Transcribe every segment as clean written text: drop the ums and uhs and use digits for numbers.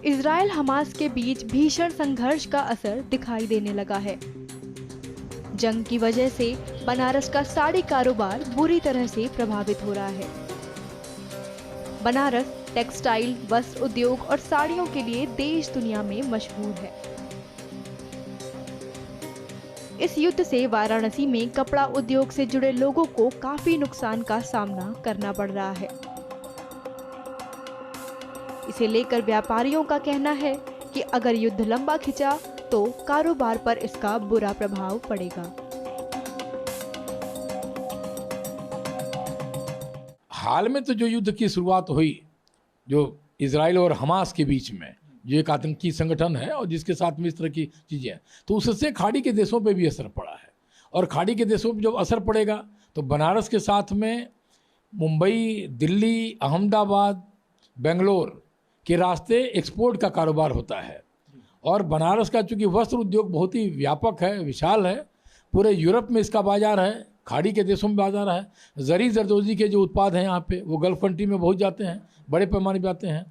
Israel Hamas के बीच भीषण संघर्ष का असर दिखाई देने लगा है। जंग की वजह से बनारस का साड़ी कारोबार बुरी तरह से प्रभावित हो रहा है। बनारस टेक्सटाइल, वस्त्र उद्योग और साड़ियों के लिए देश दुनिया में मशहूर है। इस युद्ध से वाराणसी में कपड़ा उद्योग से जुड़े लोगों को काफी नुकसान का सामना करना पड़ रहा है। इसे लेकर व्यापारियों का कहना है कि अगर युद्ध लंबा खिंचा तो कारोबार पर इसका बुरा प्रभाव पड़ेगा। हाल में तो जो युद्ध की शुरुआत हुई, जो इजराइल और हमास के बीच में, जो एक आतंकी संगठन है और जिसके साथ में इस तरह की चीज़ें हैं, तो उससे खाड़ी के देशों पे भी असर पड़ा है। और खाड़ी के देशों पे जब असर पड़ेगा तो बनारस के साथ में मुंबई, दिल्ली, अहमदाबाद, बेंगलोर के रास्ते एक्सपोर्ट का कारोबार होता है। और बनारस का चूँकि वस्त्र उद्योग बहुत ही व्यापक है, विशाल है, पूरे यूरोप में इसका बाजार है, खाड़ी के देशों में बाजार है। जरी जरदोजी के जो उत्पाद हैं यहाँ पे वो गल्फ कंट्री में बहुत जाते हैं, बड़े पैमाने पे आते हैं।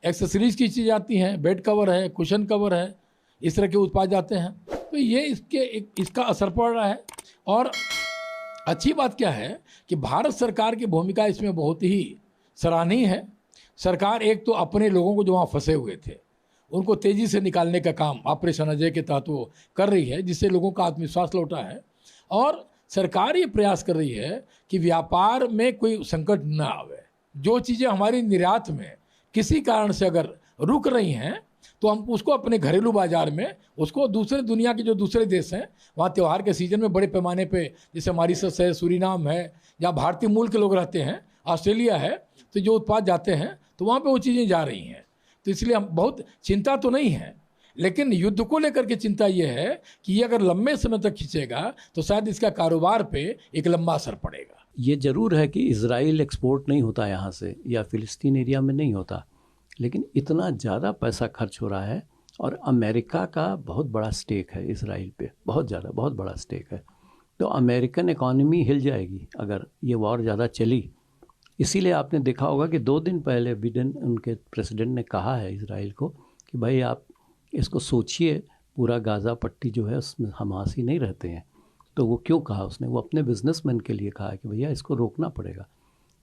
एक्सेसरीज की चीज़ें आती हैं, बेड कवर है, कुशन कवर है, इस तरह के उत्पाद जाते हैं। तो ये इसका असर पड़ रहा है। और अच्छी बात क्या है कि भारत सरकार की भूमिका इसमें बहुत ही सराहनीय है। सरकार एक तो अपने लोगों को जो वहाँ फंसे हुए थे उनको तेज़ी से निकालने का काम ऑपरेशन अजय के तहत वो कर रही है, जिससे लोगों का आत्मविश्वास लौटा है। और सरकार ये प्रयास कर रही है कि व्यापार में कोई संकट न आवे। जो चीज़ें हमारी निर्यात में किसी कारण से अगर रुक रही हैं तो हम उसको अपने घरेलू बाजार में उसको दूसरे दुनिया के जो दूसरे देश हैं वहाँ त्यौहार के सीजन में बड़े पैमाने पे, जैसे मॉरिशस है, सूरीनाम है, या भारतीय मूल के लोग रहते हैं, ऑस्ट्रेलिया है, तो जो उत्पाद जाते हैं तो वहाँ पे वो चीज़ें जा रही हैं। तो इसलिए हम बहुत चिंता तो नहीं है, लेकिन युद्ध को लेकर के चिंता ये है कि ये अगर लंबे समय तक खींचेगा तो शायद इसका कारोबार पे एक लंबा असर पड़ेगा। ये ज़रूर है कि इज़राइल एक्सपोर्ट नहीं होता यहाँ से, या फ़िलिस्तीन एरिया में नहीं होता, लेकिन इतना ज़्यादा पैसा खर्च हो रहा है और अमेरिका का बहुत बड़ा स्टेक है इज़राइल पे, बहुत बड़ा स्टेक है। तो अमेरिकन इकॉनमी हिल जाएगी अगर ये वॉर ज़्यादा चली। इसीलिए आपने देखा होगा कि 2 दिन पहले बिडेन, उनके प्रेसिडेंट, ने कहा है इज़राइल को कि भाई आप इसको सोचिए, पूरा गाज़ा पट्टी जो है उसमें हमास ही नहीं रहते हैं। तो वो क्यों कहा उसने? वो अपने बिजनेसमैन के लिए कहा कि भैया इसको रोकना पड़ेगा।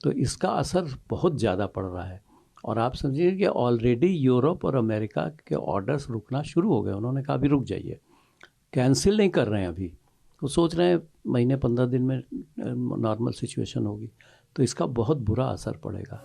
तो इसका असर बहुत ज़्यादा पड़ रहा है। और आप समझिए कि ऑलरेडी यूरोप और अमेरिका के ऑर्डर्स रुकना शुरू हो गए। उन्होंने कहा अभी रुक जाइए, कैंसिल नहीं कर रहे हैं अभी, वो सोच रहे हैं महीने 15 दिन में नॉर्मल सिचुएशन होगी। तो इसका बहुत बुरा असर पड़ेगा।